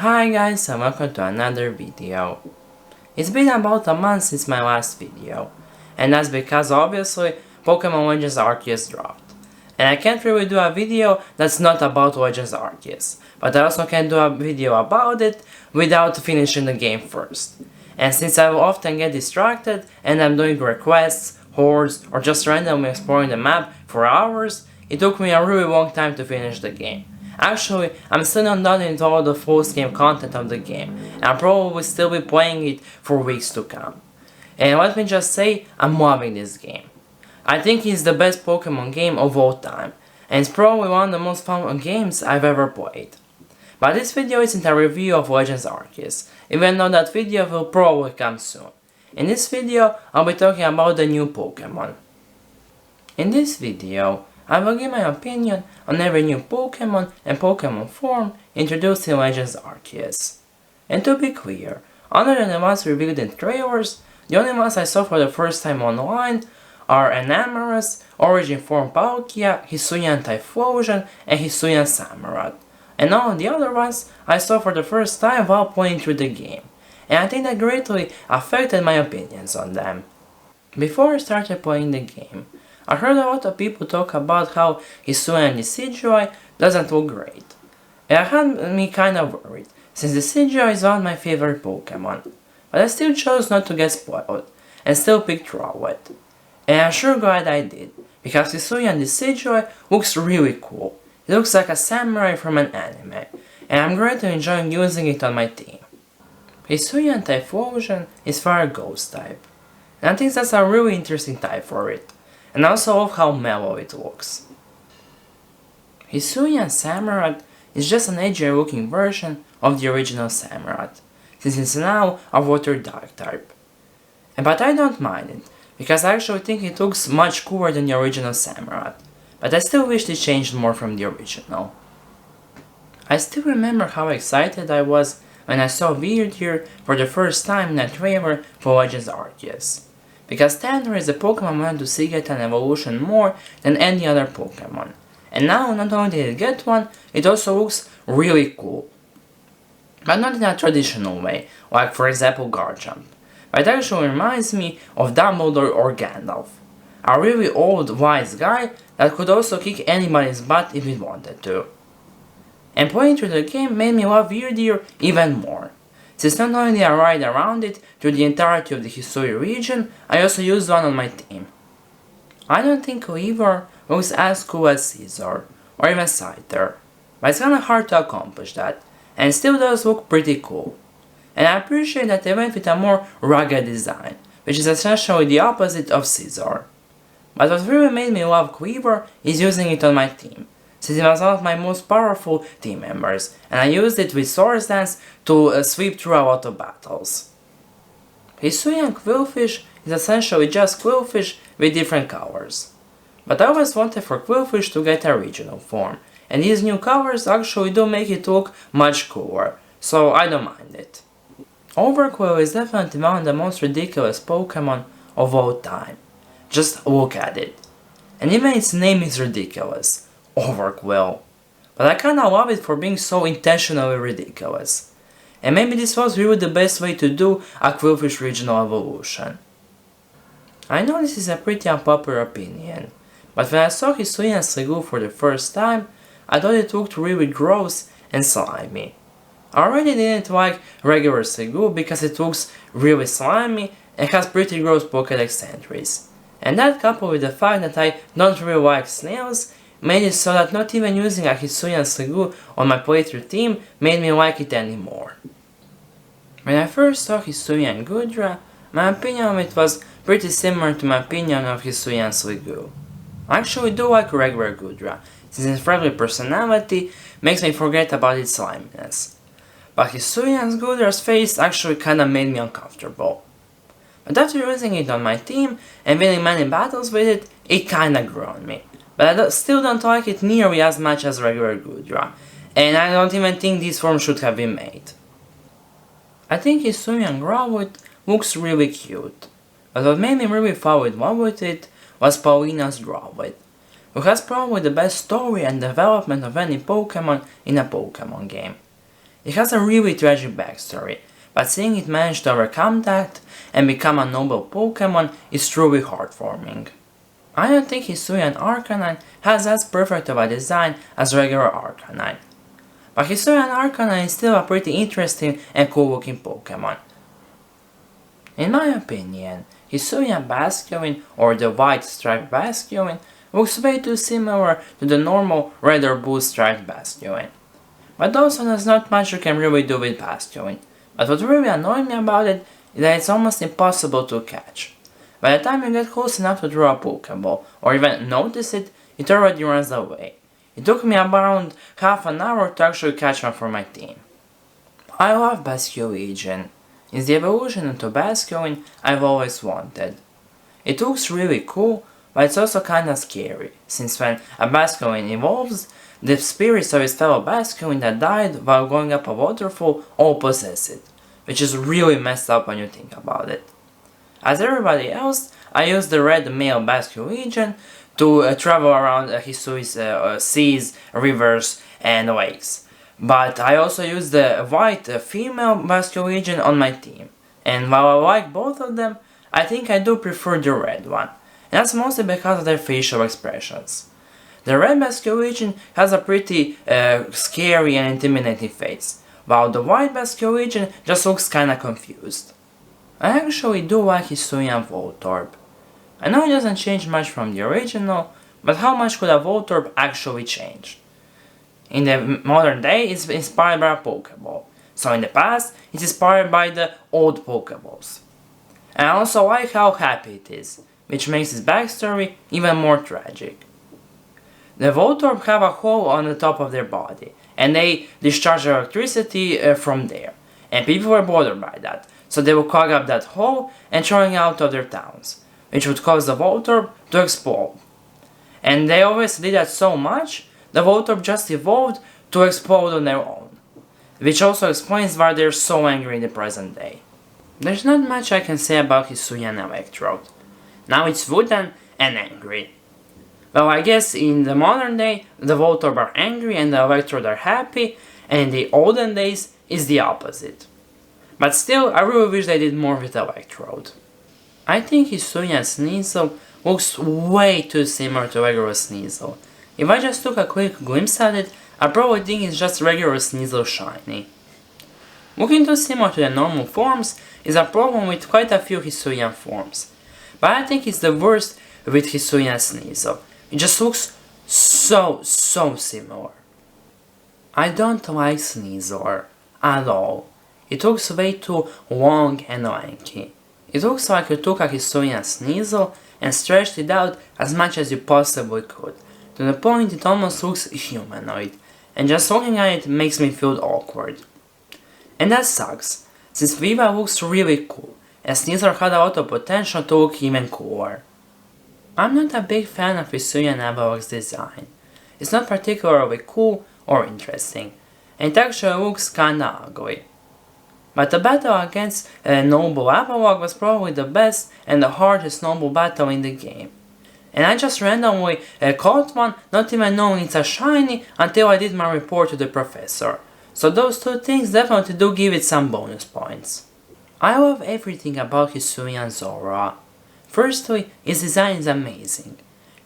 Hi guys and welcome to another video. It's been about a month since my last video, and that's because obviously Pokemon Legends Arceus dropped. And I can't really do a video that's not about Legends Arceus, but I also can't do a video about it without finishing the game first. And since I will often get distracted and I'm doing requests, hordes, or just randomly exploring the map for hours, it took me a really long time to finish the game. Actually, I'm still not done with all the post-game content of the game, and I'll probably still be playing it for weeks to come. And let me just say, I'm loving this game. I think it's the best Pokemon game of all time, and it's probably one of the most fun games I've ever played. But this video isn't a review of Legends Arceus, even though that video will probably come soon. In this video, I'll be talking about the new Pokemon. In this video, I will give my opinion on every new Pokemon and Pokemon form introduced in Legends Arceus. And to be clear, other than the ones revealed in trailers, the only ones I saw for the first time online are Enamorus, Origin Form Palkia, Hisuian Typhlosion, and Hisuian Samurott. And all the other ones I saw for the first time while playing through the game, and I think that greatly affected my opinions on them. Before I started playing the game, I heard a lot of people talk about how Hisuian Decidueye doesn't look great. It had me kinda worried, since Decidueye is one of my favorite Pokemon, but I still chose not to get spoiled, and still picked Rowlet. And I'm sure glad I did, because Hisuian Decidueye looks really cool. It looks like a samurai from an anime, and I'm greatly enjoying using it on my team. Hisuian Typhlosion is Fire Ghost type, and I think that's a really interesting type for it, and I also love how mellow it looks. Hisuian Samurott is just an edgier looking version of the original Samurott, since it's now a water dark type. But I don't mind it, because I actually think it looks much cooler than the original Samurott, but I still wish it changed more from the original. I still remember how excited I was when I saw Weirdeer for the first time in a trailer for Legends Arceus, because Tandor is a Pokemon I wanted to see get an evolution more than any other Pokemon, and now not only did it get one, it also looks really cool. But not in a traditional way, like for example Garchomp, but it actually reminds me of Dumbledore or Gandalf, a really old wise guy that could also kick anybody's butt if he wanted to. And playing through the game made me love Weirdeer even more, since not only did I ride around it through the entirety of the Hisui region, I also used one on my team. I don't think Weaver looks as cool as Scizor, or even Scyther, but it's kinda hard to accomplish that, and it still does look pretty cool. And I appreciate that they went with a more rugged design, which is essentially the opposite of Scizor. But what really made me love Weaver is using it on my team, since it was one of my most powerful team members, and I used it with Swords Dance to sweep through a lot of battles. Hisuian Qwilfish is essentially just Qwilfish with different colors. But I always wanted for Qwilfish to get a regional form, and these new colors actually do make it look much cooler, so I don't mind it. Overqwil is definitely one of the most ridiculous Pokemon of all time. Just look at it. And even its name is ridiculous. Overqwil. But I kinda love it for being so intentionally ridiculous. And maybe this was really the best way to do a Qwilfish regional evolution. I know this is a pretty unpopular opinion, but when I saw Hisuian Sliggoo for the first time, I thought it looked really gross and slimy. I already didn't like regular Sliggoo because it looks really slimy and has pretty gross Pokédex entries. And that coupled with the fact that I don't really like snails made it so that not even using a Hisuian Sliggoo on my playthrough team made me like it anymore. When I first saw Hisuian Goodra, my opinion of it was pretty similar to my opinion of Hisuian Sliggoo. I actually do like regular Goodra, since its friendly personality makes me forget about its sliminess. But Hisuian Goodra's face actually kinda made me uncomfortable. But after using it on my team and winning many battles with it, it kinda grew on me. But I still don't like it nearly as much as regular Goodra, and I don't even think these forms should have been made. I think Hisuian Growlithe looks really cute, but what made me really fall in love with it was Paulina's Growlithe, who has probably the best story and development of any Pokemon in a Pokemon game. It has a really tragic backstory, but seeing it manage to overcome that and become a noble Pokemon is truly heartwarming. I don't think Hisuian Arcanine has as perfect of a design as regular Arcanine, but Hisuian Arcanine is still a pretty interesting and cool looking Pokemon. In my opinion, Hisuian Basculin or the white striped Basculin looks way too similar to the normal red or blue striped Basculin. But also there's not much you can really do with Basculin, but what really annoyed me about it is that it's almost impossible to catch. By the time you get close enough to draw a Pokeball, or even notice it, it already runs away. It took me around half an hour to actually catch one for my team. I love Basculegion. It's the evolution into Basculin I've always wanted. It looks really cool, but it's also kinda scary, since when a Basculin evolves, the spirits of his fellow Basculin that died while going up a waterfall all possess it, which is really messed up when you think about it. As everybody else, I use the red male Basculegion to travel around Hisui's seas, rivers, and lakes. But I also use the white female Basculegion on my team, and while I like both of them, I think I do prefer the red one, and that's mostly because of their facial expressions. The red Basculegion has a pretty scary and intimidating face, while the white Basculegion just looks kinda confused. I actually do like Hisuian Voltorb. I know it doesn't change much from the original, but how much could a Voltorb actually change? In the modern day, it's inspired by a Pokeball, so in the past, it's inspired by the old Pokeballs. And I also like how happy it is, which makes its backstory even more tragic. The Voltorb have a hole on the top of their body, and they discharge electricity from there, and people were bothered by that, so they would clog up that hole and throw it out of their towns, which would cause the Voltorb to explode. And they always did that so much, the Voltorb just evolved to explode on their own, which also explains why they're so angry in the present day. There's not much I can say about Hisuian Electrode. Now it's wooden and angry. Well, I guess in the modern day, the Voltorb are angry and the Electrode are happy, and in the olden days, it's the opposite. But still, I really wish they did more with Electrode. I think Hisuian Sneasel looks way too similar to regular Sneasel. If I just took a quick glimpse at it, I probably think it's just regular Sneasel shiny. Looking too similar to the normal forms is a problem with quite a few Hisuian forms, but I think it's the worst with Hisuian Sneasel. It just looks so similar. I don't like Sneasel at all. It looks way too long and lanky. It looks like you took a Hisuian Sneasel and stretched it out as much as you possibly could, to the point it almost looks humanoid, and just looking at it makes me feel awkward. And that sucks, since Viva looks really cool, and Sneasel had a lot of potential to look even cooler. I'm not a big fan of Hisuian Avalok's design. It's not particularly cool or interesting, and it actually looks kinda ugly. But the battle against Noble Avalok was probably the best and the hardest Noble battle in the game. And I just randomly caught one, not even knowing it's a shiny, until I did my report to the professor. So those two things definitely do give it some bonus points. I love everything about Hisuian Zoroark. Firstly, its design is amazing.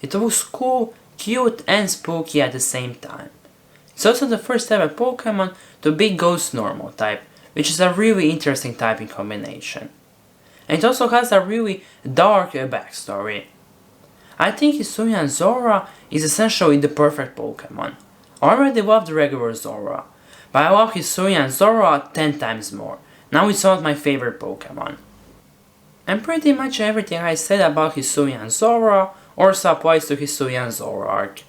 It looks cool, cute and spooky at the same time. It's also the first ever Pokemon to be Ghost Normal type, which is a really interesting typing combination. And it also has a really dark backstory. I think Hisuian Zoroark is essentially the perfect Pokemon. I already love the regular Zoroark, but I love Hisuian Zoroark 10 times more. Now it's one of my favorite Pokemon. And pretty much everything I said about Hisuian Zoroark also applies to Hisuian Zoroark.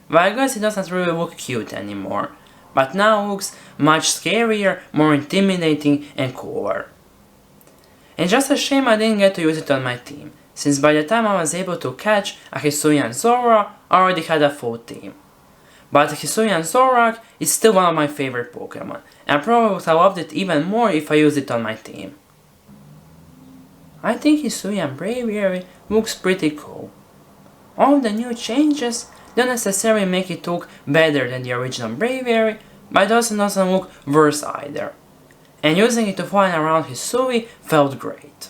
But I guess it doesn't really look cute anymore, but now looks much scarier, more intimidating and cooler. And just a shame I didn't get to use it on my team, since by the time I was able to catch a Hisuian Zoroark, I already had a full team. But Hisuian Zoroark is still one of my favorite Pokemon, and I probably would have loved it even more if I used it on my team. I think Hisuian Braviary looks pretty cool. All the new changes don't necessarily make it look better than the original Braviary, but it also doesn't look worse either. And using it to fly around Hisui felt great.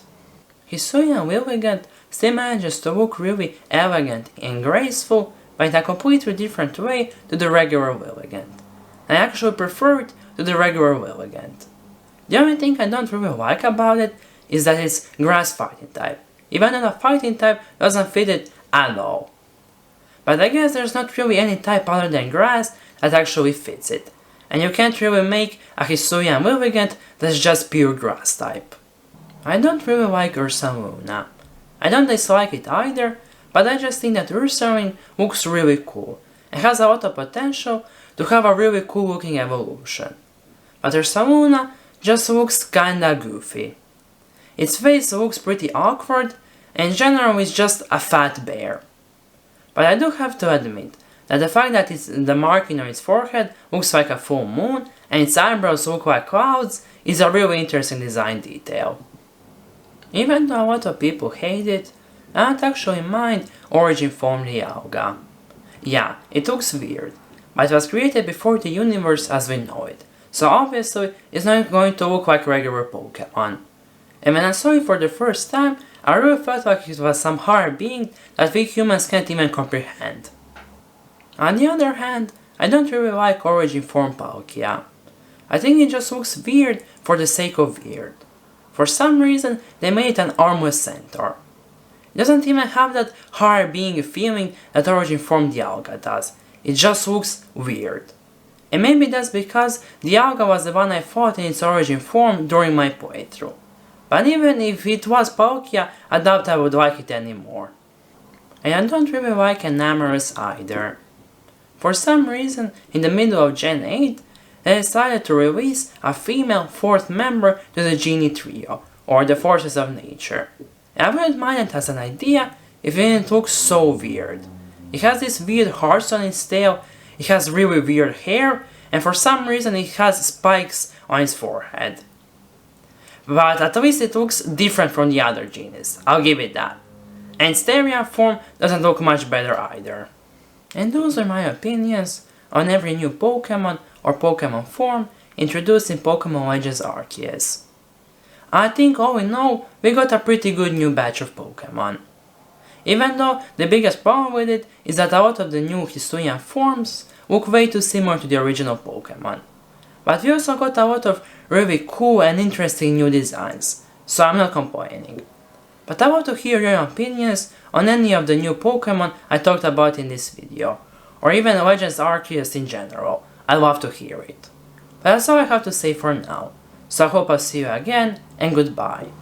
Hisuian Lilligant still manages to look really elegant and graceful, but in a completely different way to the regular Lilligant. I actually prefer it to the regular Lilligant. The only thing I don't really like about it is that it's grass fighting type, even though the fighting type doesn't fit it at all. But I guess there's not really any type other than grass that actually fits it, and you can't really make a Hisuian Lilligant that's just pure grass type. I don't really like Ursaluna. I don't dislike it either, but I just think that Ursaring looks really cool and has a lot of potential to have a really cool looking evolution. But Ursaluna just looks kinda goofy. Its face looks pretty awkward, and in general it's just a fat bear. But I do have to admit that the fact that the marking on its forehead looks like a full moon and its eyebrows look like clouds is a really interesting design detail. Even though a lot of people hate it, I don't actually mind Origin Form Dialga. Yeah, it looks weird, but it was created before the universe as we know it, so obviously it's not going to look like regular Pokemon. And when I saw it for the first time, I really felt like it was some higher being that we humans can't even comprehend. On the other hand, I don't really like Origin Form Palkia. I think it just looks weird for the sake of weird. For some reason, they made it an armless centaur. It doesn't even have that higher being feeling that Origin Form Dialga does. It just looks weird. And maybe that's because Dialga was the one I fought in its origin form during my playthrough. But even if it was Palkia, I doubt I would like it anymore. And I don't really like Enamorus either. For some reason, in the middle of Gen 8, they decided to release a female fourth member to the Genie Trio, or the Forces of Nature. And I wouldn't mind it as an idea if it didn't look so weird. It has these weird hearts on its tail, it has really weird hair, and for some reason it has spikes on its forehead. But at least it looks different from the other genies, I'll give it that. And its Therian form doesn't look much better either. And those are my opinions on every new Pokemon or Pokemon form introduced in Pokemon Legends Arceus. I think all in all, we got a pretty good new batch of Pokemon. Even though the biggest problem with it is that a lot of the new Hisuian forms look way too similar to the original Pokemon. But we also got a lot of really cool and interesting new designs, so I'm not complaining. But I want to hear your opinions on any of the new Pokemon I talked about in this video, or even Legends Arceus in general. I'd love to hear it. But that's all I have to say for now, so I hope I'll see you again, and goodbye.